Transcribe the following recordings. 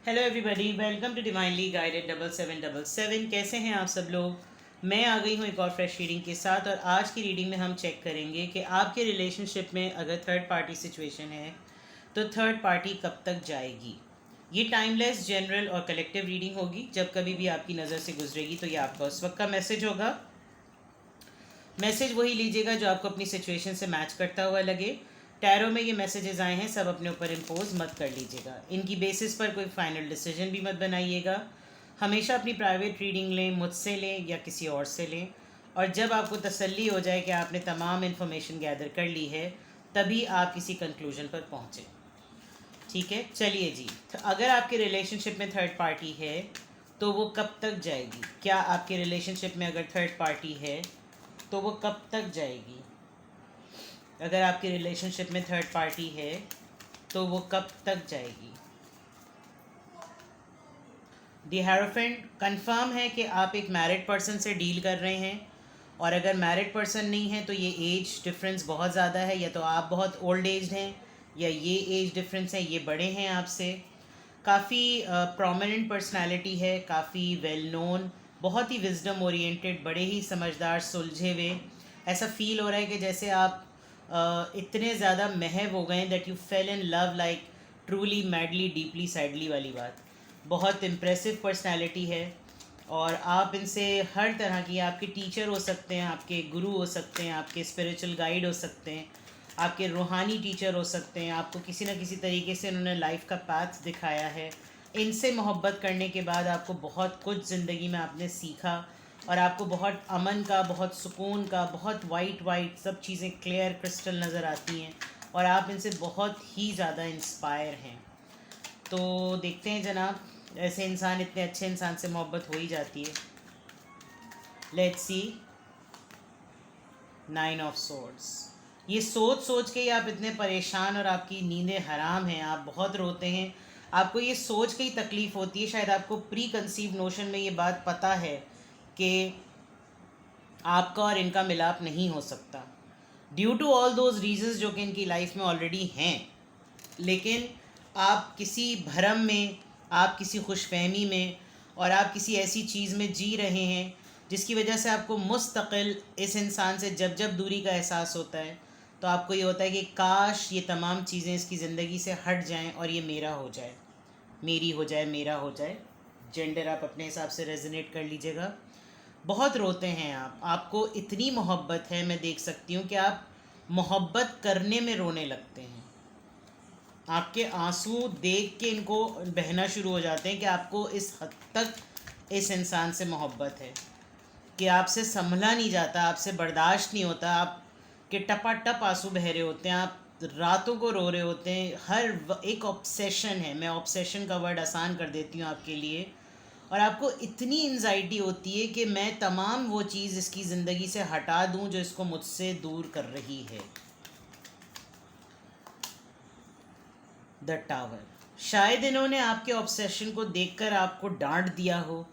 Hello everybody, welcome to divinely guided 7777। कैसे हैं आप सब लोग। मैं आ गई हूँ एक और फ्रेश रीडिंग के साथ। और आज की रीडिंग में हम चेक करेंगे कि आपके रिलेशनशिप में अगर थर्ड पार्टी सिचुएशन है तो थर्ड पार्टी कब तक जाएगी। ये टाइमलेस, जनरल और कलेक्टिव रीडिंग होगी। जब कभी भी आपकी नज़र से गुजरेगी तो ये आपका उस वक्त का मैसेज होगा। मैसेज वही लीजिएगा जो आपको अपनी सिचुएशन से मैच करता हुआ लगे। टैरो में ये मैसेजेस आए हैं, सब अपने ऊपर इम्पोज मत कर लीजिएगा। इनकी बेसिस पर कोई फाइनल डिसीजन भी मत बनाइएगा। हमेशा अपनी प्राइवेट रीडिंग लें, मुझसे लें या किसी और से लें। और जब आपको तसल्ली हो जाए कि आपने तमाम इन्फॉर्मेशन गैदर कर ली है, तभी आप किसी कंक्लूजन पर पहुँचें। ठीक है, चलिए जी। तो अगर आपके रिलेशनशिप में थर्ड पार्टी है तो वो कब तक जाएगी। क्या आपके रिलेशनशिप में अगर थर्ड पार्टी है तो वो कब तक जाएगी। अगर आपके रिलेशनशिप में थर्ड पार्टी है तो वो कब तक जाएगी। दी हेरोफेंट कंफर्म है कि आप एक मैरिड पर्सन से डील कर रहे हैं। और अगर मैरिड पर्सन नहीं है तो ये एज डिफरेंस बहुत ज़्यादा है। या तो आप बहुत ओल्ड एज हैं या ये एज डिफरेंस है, ये बड़े हैं आपसे। काफ़ी प्रोमिनेंट पर्सनालिटी है, काफ़ी वेल नोन, बहुत ही विजडम ओरिएंटेड, बड़े ही समझदार, सुलझे हुए। ऐसा फील हो रहा है कि जैसे आप इतने ज़्यादा महव हो गए that you fail in love, like truly, madly, deeply, sadly वाली बात। बहुत इम्प्रेसिव पर्सनालिटी है। और आप इनसे हर तरह की, आपके टीचर हो सकते हैं, आपके गुरु हो सकते हैं, आपके स्पिरिचुअल गाइड हो सकते हैं, आपके रूहानी टीचर हो सकते हैं। आपको किसी न किसी तरीके से उन्होंने लाइफ का पाथ दिखाया है। इनसे मोहब्बत करने के बाद आपको बहुत कुछ ज़िंदगी में आपने सीखा। और आपको बहुत अमन का, बहुत सुकून का, बहुत वाइट वाइट सब चीज़ें क्लियर क्रिस्टल नज़र आती हैं। और आप इनसे बहुत ही ज़्यादा इंस्पायर हैं। तो देखते हैं जनाब, ऐसे इंसान, इतने अच्छे इंसान से मोहब्बत हो ही जाती है। Let's see. 9 of swords. ये सोच सोच के ही आप इतने परेशान और आपकी नींदें हराम हैं, आप बहुत रोते हैं। आपको ये सोच के ही तकलीफ़ होती है। शायद आपको प्री कंसीव नोशन में ये बात पता है कि आपका और इनका मिलाप नहीं हो सकता, due to all those reasons जो कि इनकी लाइफ में ऑलरेडी हैं। लेकिन आप किसी भरम में, आप किसी खुशफहमी में और आप किसी ऐसी चीज़ में जी रहे हैं जिसकी वजह से आपको मुस्तकिल इस इंसान से जब जब दूरी का एहसास होता है तो आपको ये होता है कि काश ये तमाम चीज़ें इसकी ज़िंदगी से हट जाएं और ये मेरा हो जाए, मेरी हो जाए, मेरा हो जाए। जेंडर आप अपने हिसाब से रेजोनेट कर लीजिएगा। बहुत रोते हैं आप, आपको इतनी मोहब्बत है, मैं देख सकती हूँ कि आप मोहब्बत करने में रोने लगते हैं। आपके आंसू देख के इनको बहना शुरू हो जाते हैं कि आपको इस हद तक इस इंसान से मोहब्बत है कि आपसे संभला नहीं जाता, आपसे बर्दाश्त नहीं होता। आप के टपाटप आंसू बह रहे होते हैं, आप रातों को रो रहे होते हैं। एक ऑब्सेशन है, मैं ऑब्सेशन का वर्ड आसान कर देती हूँ आपके लिए। और आपको इतनी एंजाइटी होती है कि मैं तमाम वो चीज़ इसकी ज़िंदगी से हटा दूँ जो इसको मुझसे दूर कर रही है। The tower. शायद इन्होंने आपके ऑब्सेशन को देखकर आपको डांट दिया हो,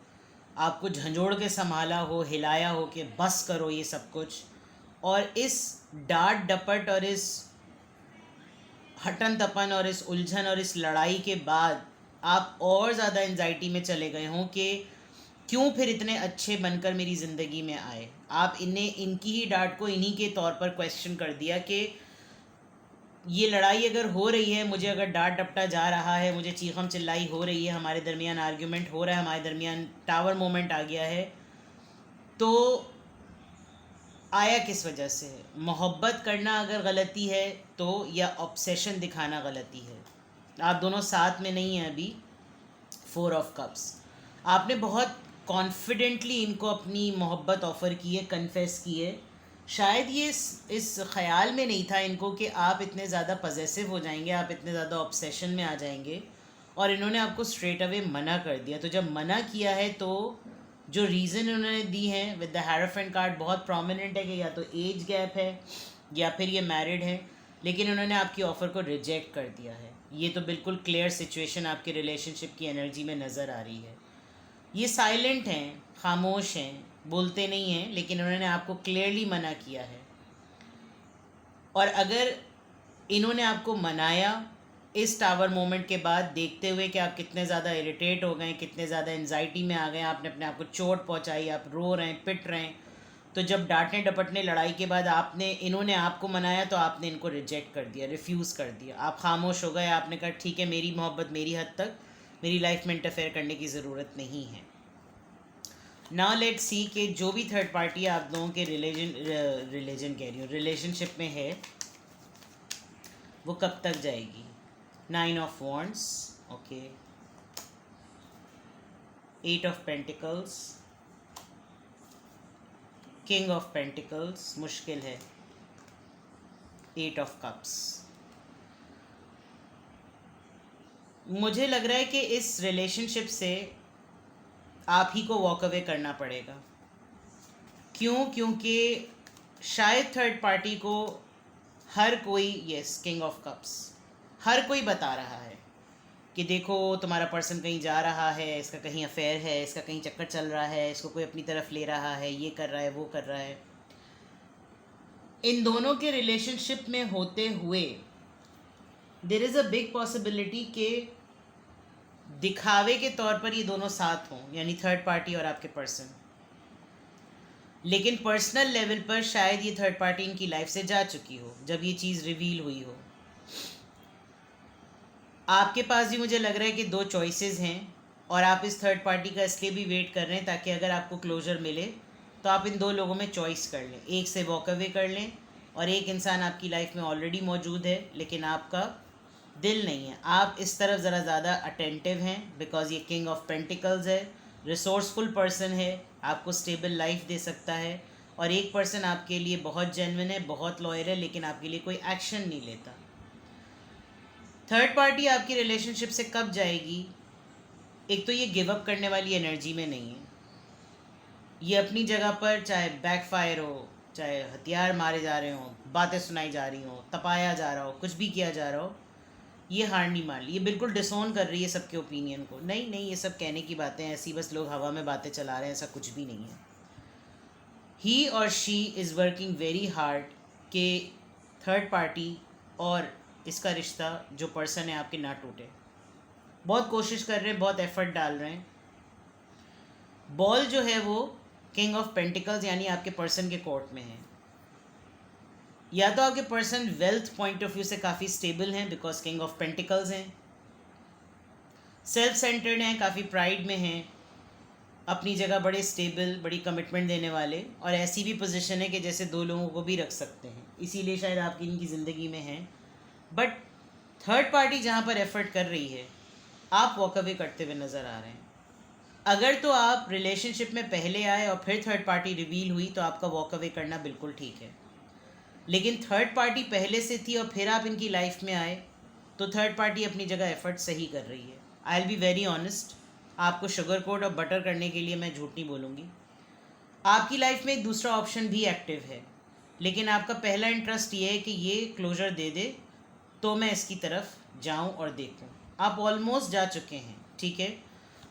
आपको झंझोड़ के संभाला हो, हिलाया हो कि बस करो ये सब कुछ। और इस डांट डपट और इस हटन तपन और इस उलझन और इस लड़ाई के बाद आप और ज़्यादा एंजाइटी में चले गए हों कि क्यों फिर इतने अच्छे बनकर मेरी ज़िंदगी में आए। आप इन्हें, इनकी ही डांट को इन्हीं के तौर पर क्वेश्चन कर दिया कि ये लड़ाई अगर हो रही है, मुझे अगर डांट डपटा जा रहा है, मुझे चीखम चिल्लाई हो रही है, हमारे दरमियान आर्ग्यूमेंट हो रहा है, हमारे दरमियान टावर मोमेंट आ गया है, तो आया किस वजह से है। मोहब्बत करना अगर गलती है तो, या ऑब्सेशन दिखाना गलती है। आप दोनों साथ में नहीं हैं अभी। 4 ऑफ कप्स। आपने बहुत कॉन्फिडेंटली इनको अपनी मोहब्बत ऑफ़र की है, कन्फेस की है। शायद ये इस ख़्याल में नहीं था इनको कि आप इतने ज़्यादा पजेसिव हो जाएंगे, आप इतने ज़्यादा ऑब्सेशन में आ जाएंगे। और इन्होंने आपको स्ट्रेट अवे मना कर दिया। तो जब मना किया है तो जो रीज़न उन्होंने दी है विद द हेरोफेंट कार्ड बहुत प्रोमिनेंट है कि या तो एज गैप है या फिर ये मैरिड है। लेकिन उन्होंने आपकी ऑफ़र को रिजेक्ट कर दिया है। ये तो बिल्कुल क्लियर सिचुएशन आपके रिलेशनशिप की एनर्जी में नज़र आ रही है। ये साइलेंट हैं, खामोश हैं, बोलते नहीं हैं, लेकिन उन्होंने आपको क्लियरली मना किया है। और अगर इन्होंने आपको मनाया, इस टावर मोमेंट के बाद देखते हुए कि आप कितने ज़्यादा इरिटेट हो गए, कितने ज़्यादा एनजाइटी में आ गए, आपने अपने आप को चोट पहुंचाई, आप रो रहे हैं, पिट रहे हैं, तो जब डांटने डपटने लड़ाई के बाद इन्होंने आपको मनाया तो आपने इनको रिजेक्ट कर दिया, रिफ्यूज़ कर दिया, आप खामोश हो गए, आपने कहा ठीक है मेरी मोहब्बत मेरी हद तक, मेरी लाइफ में इंटरफेयर करने की ज़रूरत नहीं है। नाउ लेट्स सी कि जो भी थर्ड पार्टी आप दोनों के रिलीजन कह रही हूँ रिलेशनशिप में है वो कब तक जाएगी। 9 of wands, okay, 8 of pentacles, king of pentacles, मुश्किल है, 8 ऑफ कप्स। मुझे लग रहा है कि इस रिलेशनशिप से आप ही को वॉक अवे करना पड़ेगा। क्यों? क्योंकि शायद थर्ड पार्टी को हर कोई, यस, किंग ऑफ कप्स, हर कोई बता रहा है कि देखो तुम्हारा पर्सन कहीं जा रहा है, इसका कहीं अफेयर है, इसका कहीं चक्कर चल रहा है, इसको कोई अपनी तरफ ले रहा है, ये कर रहा है, वो कर रहा है। इन दोनों के रिलेशनशिप में होते हुए there is a big possibility कि दिखावे के तौर पर ये दोनों साथ हों, यानी थर्ड पार्टी और आपके पर्सन, लेकिन पर्सनल लेवल पर शायद ये थर्ड पार्टी इनकी लाइफ से जा चुकी हो जब ये चीज़ रिवील हुई हो। आपके पास भी मुझे लग रहा है कि 2 चॉइसेस हैं और आप इस थर्ड पार्टी का इसलिए भी वेट कर रहे हैं ताकि अगर आपको क्लोजर मिले तो आप इन 2 लोगों में चॉइस कर लें, एक से वॉक अवे कर लें और एक इंसान आपकी लाइफ में ऑलरेडी मौजूद है लेकिन आपका दिल नहीं है। आप इस तरफ ज़रा ज़्यादा अटेंटिव हैं बिकॉज ये किंग ऑफ पेंटिकल्स है, रिसोर्सफुल पर्सन है, आपको स्टेबल लाइफ दे सकता है, और एक पर्सन आपके लिए बहुत जेन्युइन है, बहुत लॉयल है, लेकिन आपके लिए कोई एक्शन नहीं लेता। थर्ड पार्टी आपकी रिलेशनशिप से कब जाएगी? एक तो ये गिव अप करने वाली एनर्जी में नहीं है, ये अपनी जगह पर चाहे बैकफायर हो, चाहे हथियार मारे जा रहे हों, बातें सुनाई जा रही हों, तपाया जा रहा हो, कुछ भी किया जा रहा हो, ये हार नहीं मान ली, ये बिल्कुल डिसोन कर रही है सबके ओपिनियन को। नहीं नहीं, ये सब कहने की बातें हैं, ऐसी बस लोग हवा में बातें चला रहे हैं, ऐसा कुछ भी नहीं है। ही और she is working very hard कि थर्ड पार्टी और इसका रिश्ता जो पर्सन है आपके ना टूटे, बहुत कोशिश कर रहे हैं, बहुत एफर्ट डाल रहे हैं। बॉल जो है वो किंग ऑफ पेंटिकल्स यानी आपके पर्सन के कोर्ट में है। या तो आपके person wealth point of view से काफ़ी स्टेबल हैं बिकॉज किंग ऑफ पेंटिकल्स हैं, सेल्फ सेंटर्ड हैं, काफ़ी प्राइड में हैं, अपनी जगह बड़े स्टेबल, बड़ी कमिटमेंट देने वाले, और ऐसी भी पोजीशन है कि जैसे 2 लोगों को भी रख सकते हैं, इसीलिए शायद आपकी इनकी ज़िंदगी में हैं। बट थर्ड पार्टी जहाँ पर एफर्ट कर रही है आप वॉक अवे करते हुए नज़र आ रहे हैं। अगर तो आप रिलेशनशिप में पहले आए और फिर थर्ड पार्टी रिवील हुई तो आपका वॉक अवे करना बिल्कुल ठीक है, लेकिन थर्ड पार्टी पहले से थी और फिर आप इनकी लाइफ में आए तो थर्ड पार्टी अपनी जगह एफर्ट सही कर रही है। I will be very honest, आपको शुगर कोट और बटर करने के लिए मैं झूठ नहीं बोलूँगी। आपकी लाइफ में एक दूसरा ऑप्शन भी एक्टिव है, लेकिन आपका पहला इंटरेस्ट ये है कि ये क्लोजर दे दे तो मैं इसकी तरफ जाऊं और देखूं। आप ऑलमोस्ट जा चुके हैं, ठीक है,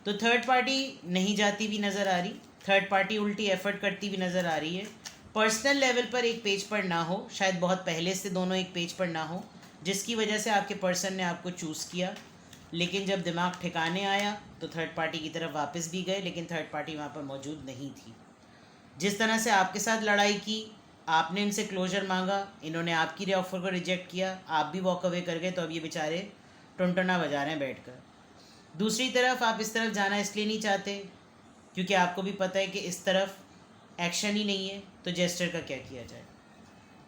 तो थर्ड पार्टी नहीं जाती भी नज़र आ रही, थर्ड पार्टी उल्टी एफर्ट करती भी नज़र आ रही है। पर्सनल लेवल पर एक पेज पर ना हो, शायद बहुत पहले से दोनों एक पेज पर ना हो, जिसकी वजह से आपके पर्सन ने आपको चूज़ किया, लेकिन जब दिमाग ठिकाने आया तो थर्ड पार्टी की तरफ वापस भी गए, लेकिन थर्ड पार्टी वहाँ पर मौजूद नहीं थी। जिस तरह से आपके साथ लड़ाई की, आपने इनसे क्लोजर मांगा, इन्होंने आपकी ऑफर को रिजेक्ट किया, आप भी वॉक अवे कर गए, तो अब ये बेचारे टुनटुना बजा रहे हैं बैठकर। दूसरी तरफ आप इस तरफ जाना इसलिए नहीं चाहते क्योंकि आपको भी पता है कि इस तरफ एक्शन ही नहीं है, तो जेस्टर का क्या किया जाए।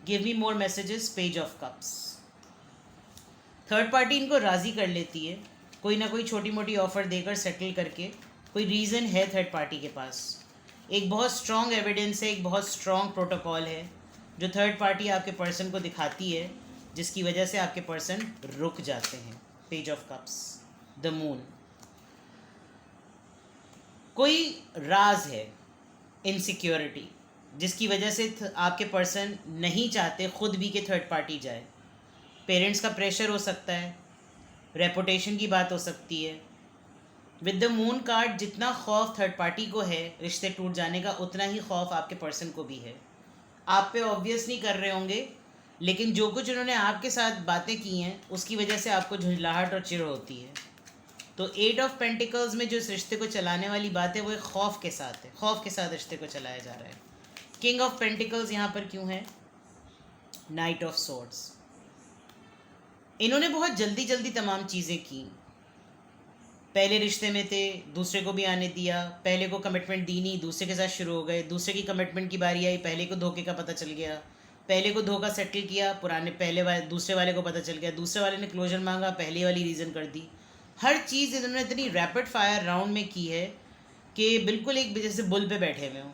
Give me more messages, page of cups. Third party इनको राज़ी कर लेती है, कोई ना कोई छोटी मोटी ऑफ़र देकर सेटल करके, कोई रीज़न है थर्ड पार्टी के पास, एक बहुत स्ट्रॉन्ग एविडेंस है, एक बहुत स्ट्रॉन्ग प्रोटोकॉल है जो थर्ड पार्टी आपके पर्सन को दिखाती है, जिसकी वजह से आपके पर्सन रुक जाते हैं। Page of cups, the moon. कोई राज है, इनसिक्योरिटी, जिसकी वजह से आपके पर्सन नहीं चाहते खुद भी कि थर्ड पार्टी जाए। पेरेंट्स का प्रेशर हो सकता है, रेपुटेशन की बात हो सकती है। विद द मून कार्ड, जितना खौफ थर्ड पार्टी को है रिश्ते टूट जाने का, उतना ही खौफ आपके पर्सन को भी है। आप पे ऑब्वियस नहीं कर रहे होंगे, लेकिन जो कुछ उन्होंने आपके साथ बातें की हैं उसकी वजह से आपको झुंझलाहट और चिढ़ होती है। तो 8 ऑफ पेंटिकल्स में जो इस रिश्ते को चलाने वाली बात है वो एक खौफ के साथ है, खौफ के साथ रिश्ते को चलाया जा रहा है। किंग ऑफ पेंटिकल्स यहाँ पर क्यों है? Night of swords. इन्होंने बहुत जल्दी जल्दी तमाम चीज़ें की। पहले रिश्ते में थे, दूसरे को भी आने दिया, पहले को कमिटमेंट दी नहीं, दूसरे के साथ शुरू हो गए, दूसरे की कमिटमेंट की बारी आई, पहले को धोखे का पता चल गया, पहले को धोखा सेटल किया, पुराने पहले वाले दूसरे वाले को पता चल गया, दूसरे वाले ने क्लोजर मांगा, पहली वाली रीज़न कर दी। हर चीज़ इन्होंने इतनी रैपिड फायर राउंड में की है कि बिल्कुल एक जैसे बुल पे बैठे हुए हों,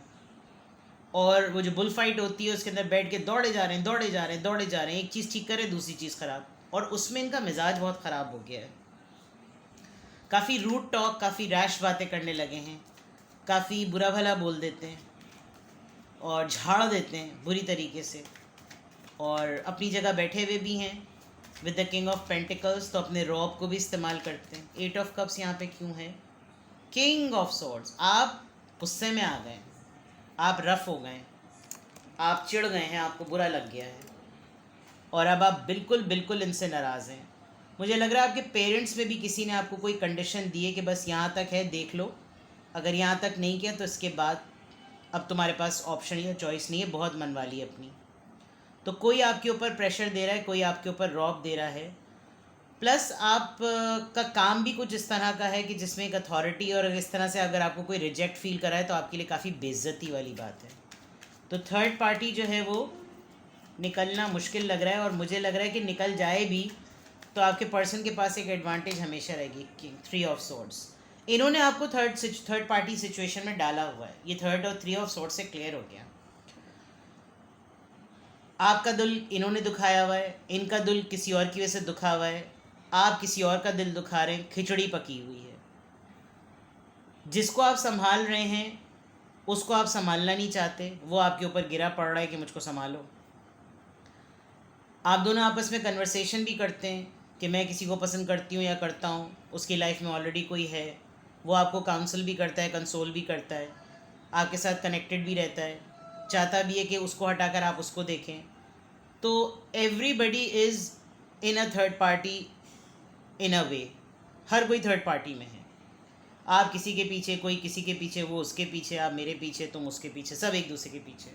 और वो जो बुल फाइट होती है उसके अंदर बैठ के दौड़े जा रहे हैं, दौड़े जा रहे हैं, दौड़े जा रहे हैं, एक चीज़ ठीक करे दूसरी चीज़ ख़राब, और उसमें इनका मिजाज बहुत ख़राब हो गया है। काफ़ी रूट टॉक, काफ़ी रैश बातें करने लगे हैं, काफ़ी बुरा भला बोल देते हैं और झाड़ देते हैं बुरी तरीके से, और अपनी जगह बैठे हुए भी हैं with the king of pentacles, तो अपने रॉब को भी इस्तेमाल करते हैं। 8 ऑफ कप्स यहाँ पे क्यों है? King of swords. आप गुस्से में आ गए, आप रफ़ हो गए, आप चिढ़ गए हैं, आपको बुरा लग गया है, और अब आप बिल्कुल बिल्कुल इनसे नाराज़ हैं। मुझे लग रहा है आपके पेरेंट्स में भी किसी ने आपको कोई कंडीशन दी है कि बस यहाँ तक है, देख लो, अगर यहाँ तक नहीं किया तो इसके बाद अब तुम्हारे पास ऑप्शन या चॉइस नहीं है, बहुत मनवा ली अपनी। तो कोई आपके ऊपर प्रेशर दे रहा है, कोई आपके ऊपर रौब दे रहा है, प्लस आप का काम भी कुछ इस तरह का है कि जिसमें एक अथॉरिटी, और इस तरह से अगर आपको कोई रिजेक्ट फील करा है तो आपके लिए काफ़ी बेइज्जती वाली बात है। तो थर्ड पार्टी जो है वो निकलना मुश्किल लग रहा है, और मुझे लग रहा है कि निकल जाए भी तो आपके पर्सन के पास एक एडवांटेज हमेशा रहेगी, किंग 3 ऑफ सोर्ड्स। इन्होंने आपको थर्ड पार्टी सिचुएशन में डाला हुआ है, ये 3 और 3 ऑफ सोर्ड्स से क्लियर हो गया। आपका दिल इन्होंने दुखाया हुआ है, इनका दिल किसी और की वजह से दुखा हुआ है, आप किसी और का दिल दुखा रहे हैं, खिचड़ी पकी हुई है। जिसको आप संभाल रहे हैं उसको आप संभालना नहीं चाहते, वो आपके ऊपर गिरा पड़ रहा है कि मुझको संभालो। आप दोनों आपस में कन्वर्सेशन भी करते हैं कि मैं किसी को पसंद करती हूँ या करता हूँ, उसकी लाइफ में ऑलरेडी कोई है, वो आपको काउंसल भी करता है, कंसोल भी करता है, आपके साथ कनेक्टेड भी रहता है, चाहता भी है कि उसको हटाकर आप उसको देखें। तो everybody is in a third party in a way, हर कोई थर्ड पार्टी में है। आप किसी के पीछे, कोई किसी के पीछे, वो उसके पीछे, आप मेरे पीछे, तुम उसके पीछे, सब एक दूसरे के पीछे।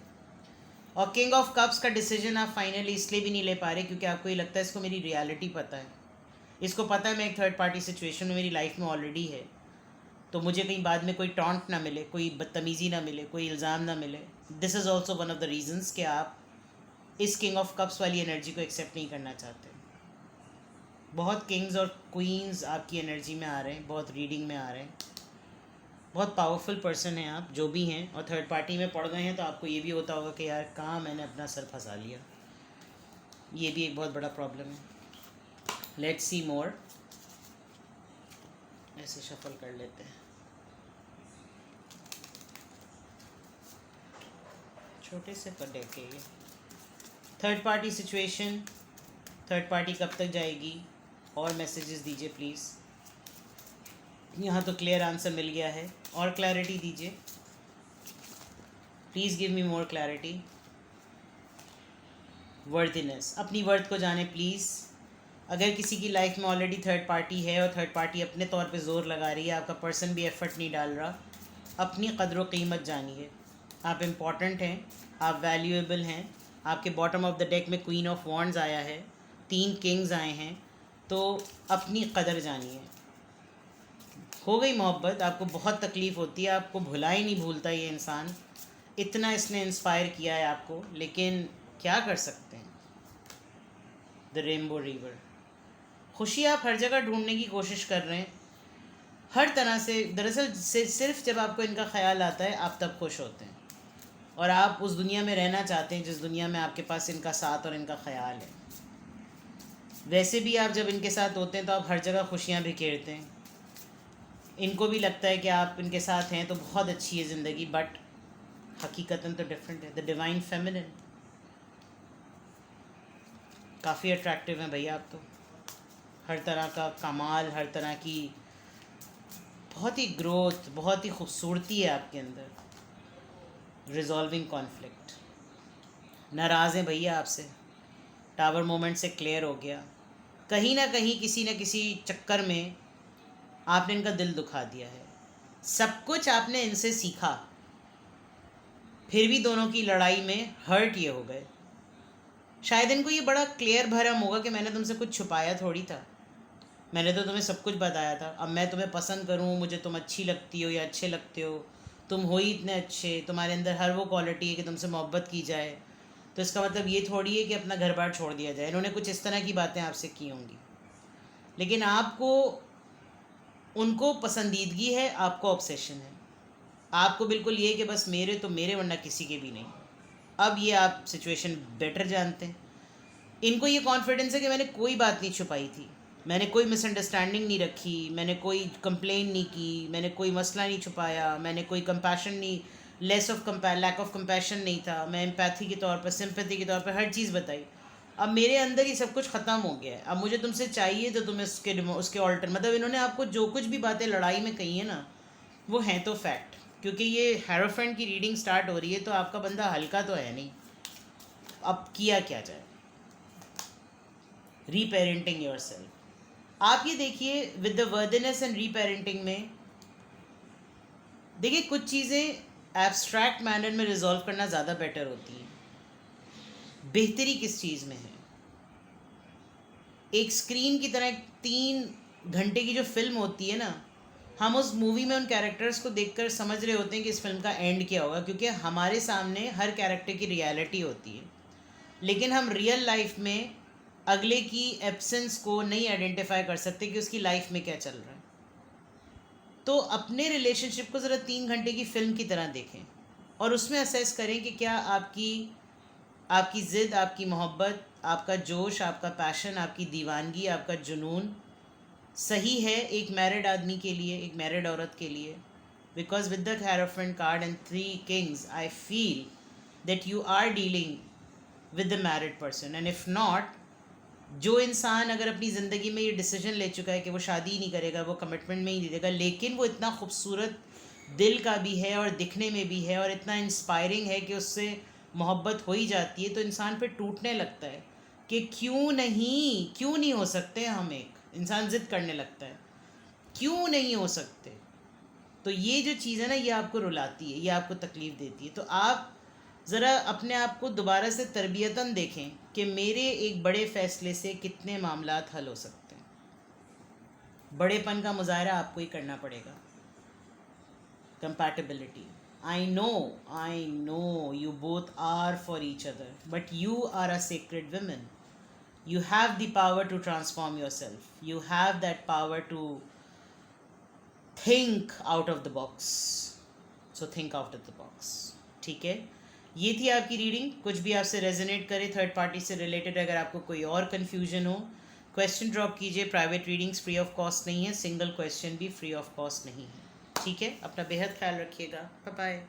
और किंग ऑफ कप्स का डिसीजन आप फाइनली इसलिए भी नहीं ले पा रहे क्योंकि आपको ये लगता है इसको मेरी रियलिटी पता है, इसको पता है मैं एक थर्ड पार्टी सिचुएशन में मेरी लाइफ में ऑलरेडी है, तो मुझे कहीं बाद में कोई टॉन्ट ना मिले, कोई बदतमीज़ी ना मिले, कोई इल्ज़ाम ना मिले। This is also one of the reasons कि आप इस किंग ऑफ कप्स वाली एनर्जी को एक्सेप्ट नहीं करना चाहते। बहुत किंग्स और क्वींस आपकी एनर्जी में आ रहे हैं, बहुत रीडिंग में आ रहे हैं, बहुत पावरफुल पर्सन हैं आप जो भी हैं, और थर्ड पार्टी में पड़ गए हैं तो आपको ये भी होता होगा कि यार कहाँ मैंने अपना सर फंसा लिया, ये भी एक बहुत बड़ा प्रॉब्लम है। लेट्स सी मोर, ऐसे शफल कर लेते हैं, छोटे से पढ़े के ये third party situation, third party कब तक जाएगी, और मैसेजेस दीजिए प्लीज़। यहाँ तो क्लियर आंसर मिल गया है, और क्लैरिटी दीजिए please, give me more clarity. Worthiness, अपनी वर्थ को जाने प्लीज़। अगर किसी की लाइफ में ऑलरेडी थर्ड पार्टी है और थर्ड पार्टी अपने तौर पे ज़ोर लगा रही है, आपका पर्सन भी एफर्ट नहीं डाल रहा, अपनी कदर व कीमत जानिए। आप इम्पॉर्टेंट हैं, आप वैल्यूएबल हैं। आपके बॉटम ऑफ द डेक में क्वीन ऑफ वॉन्ड्स आया है, 3 किंग्स आए हैं, तो अपनी कदर जानिए। हो गई मोहब्बत, आपको बहुत तकलीफ़ होती है, आपको भुला ही नहीं भूलता ये इंसान, इतना इसने इंस्पायर किया है आपको, लेकिन क्या कर सकते हैं। द रेनबो रिवर, खुशी आप हर जगह ढूंढने की कोशिश कर रहे हैं, हर तरह से। दरअसल सिर्फ जब आपको इनका ख्याल आता है आप तब खुश होते हैं, और आप उस दुनिया में रहना चाहते हैं जिस दुनिया में आपके पास इनका साथ और इनका ख्याल है। वैसे भी आप जब इनके साथ होते हैं तो आप हर जगह खुशियाँ बिखेरते हैं, इनको भी लगता है कि आप इनके साथ हैं तो बहुत अच्छी है ज़िंदगी, बट हकीकतन तो डिफरेंट है। द डिवाइन फेमिनिन, काफ़ी अट्रैक्टिव हैं भैया आप तो, हर तरह का कमाल, हर तरह की बहुत ही ग्रोथ, बहुत ही खूबसूरती है आपके अंदर। रिजॉल्विंग कॉन्फ्लिक्ट, नाराज़ हैं भैया आपसे, टावर मोमेंट से क्लियर हो गया। कहीं ना कहीं किसी न किसी चक्कर में आपने इनका दिल दुखा दिया है। सब कुछ आपने इनसे सीखा, फिर भी दोनों की लड़ाई में हर्ट ये हो गए। शायद इनको ये बड़ा क्लियर भरम होगा कि मैंने तुमसे कुछ छुपाया थोड़ी था, मैंने तो तुम्हें सब कुछ बताया था। अब मैं तुम्हें पसंद करूँ, मुझे तुम अच्छी लगती हो या अच्छे लगते हो, तुम हो ही इतने अच्छे, तुम्हारे अंदर हर वो क्वालिटी है कि तुमसे मोहब्बत की जाए, तो इसका मतलब ये थोड़ी है कि अपना घर बार छोड़ दिया जाए। इन्होंने कुछ इस तरह की बातें आपसे की होंगी, लेकिन आपको उनको पसंदीदगी है, आपको ऑब्सेशन है। आपको बिल्कुल ये कि बस मेरे तो मेरे, वरना किसी के भी नहीं। अब ये आप सिचुएशन बेटर जानते हैं। इनको ये कॉन्फिडेंस है कि मैंने कोई बात नहीं छुपाई थी, मैंने कोई मिसअंडरस्टैंडिंग नहीं रखी, मैंने कोई कंप्लेन नहीं की, मैंने कोई मसला नहीं छुपाया, मैंने कोई कंपैशन नहीं, लैक ऑफ कंपैशन नहीं था। मैं एम्पैथी के तौर पर, सिंपैथी के तौर पर हर चीज़ बताई। अब मेरे अंदर ये सब कुछ ख़त्म हो गया है। अब मुझे तुमसे चाहिए तो तुम्हें उसके ऑल्टर, मतलब इन्होंने आपको जो कुछ भी बातें लड़ाई में कही है ना, वो हैं तो फैक्ट। क्योंकि ये हेरोफेंट की रीडिंग स्टार्ट हो रही है, तो आपका बंदा हल्का तो है नहीं। अब किया क्या जाए? रीपेरेंटिंग योर सेल्फ। आप ये देखिए, विद द वर्दीनेस एंड रीपेरेंटिंग में देखिए कुछ चीज़ें एब्स्ट्रैक्ट मैनर में रिजॉल्व करना ज़्यादा बेटर होती हैं। बेहतरी किस चीज़ में है? एक स्क्रीन की तरह 3 घंटे की जो फिल्म होती है ना, हम उस मूवी में उन कैरेक्टर्स को देखकर समझ रहे होते हैं कि इस फिल्म का एंड क्या होगा, क्योंकि हमारे सामने हर कैरेक्टर की रियलिटी होती है। लेकिन हम रियल लाइफ में अगले की एब्सेंस को नहीं आइडेंटिफाई कर सकते कि उसकी लाइफ में क्या चल रहा है। तो अपने रिलेशनशिप को ज़रा 3 घंटे की फ़िल्म की तरह देखें और उसमें असेस करें कि क्या आपकी आपकी ज़िद, आपकी मोहब्बत, आपका जोश, आपका पैशन, आपकी दीवानगी, आपका जुनून सही है एक मैरिड आदमी के लिए, एक मैरिड औरत के लिए। Because with the hierophant card and 3 kings I feel that you are dealing with the married person. And if not, जो इंसान अगर अपनी ज़िंदगी में ये डिसीजन ले चुका है कि वो शादी नहीं करेगा, वो कमिटमेंट में ही नहीं देगा, लेकिन वो इतना खूबसूरत दिल का भी है और दिखने में भी है और इतना इंस्पायरिंग है कि उससे मोहब्बत हो ही जाती है, तो इंसान पे टूटने लगता है कि क्यों नहीं हो सकते हम एक। इंसान ज़िद करने लगता है, क्यों नहीं हो सकते। तो ये जो चीज़ है ना, ये आपको रुलाती है, ये आपको तकलीफ़ देती है। तो आप ज़रा अपने आप को दोबारा से तरबियतन देखें कि मेरे एक बड़े फ़ैसले से कितने मामलात हल हो सकते हैं। बड़ेपन का मुज़ाहरा आपको ही करना पड़ेगा। Compatibility, I know you both are for each other, but you are a sacred woman. You have the power to transform yourself. You have that power to think out of the box. So think out of the box. ठीक है, ये थी आपकी reading. कुछ भी आपसे resonate करे third party से रिलेटेड, अगर आपको कोई और कन्फ्यूजन हो, क्वेश्चन ड्रॉप कीजिए। Private readings free of cost नहीं है, सिंगल क्वेश्चन भी फ्री ऑफ कॉस्ट नहीं है। ठीक है, अपना बेहद ख्याल रखिएगा। Bye bye.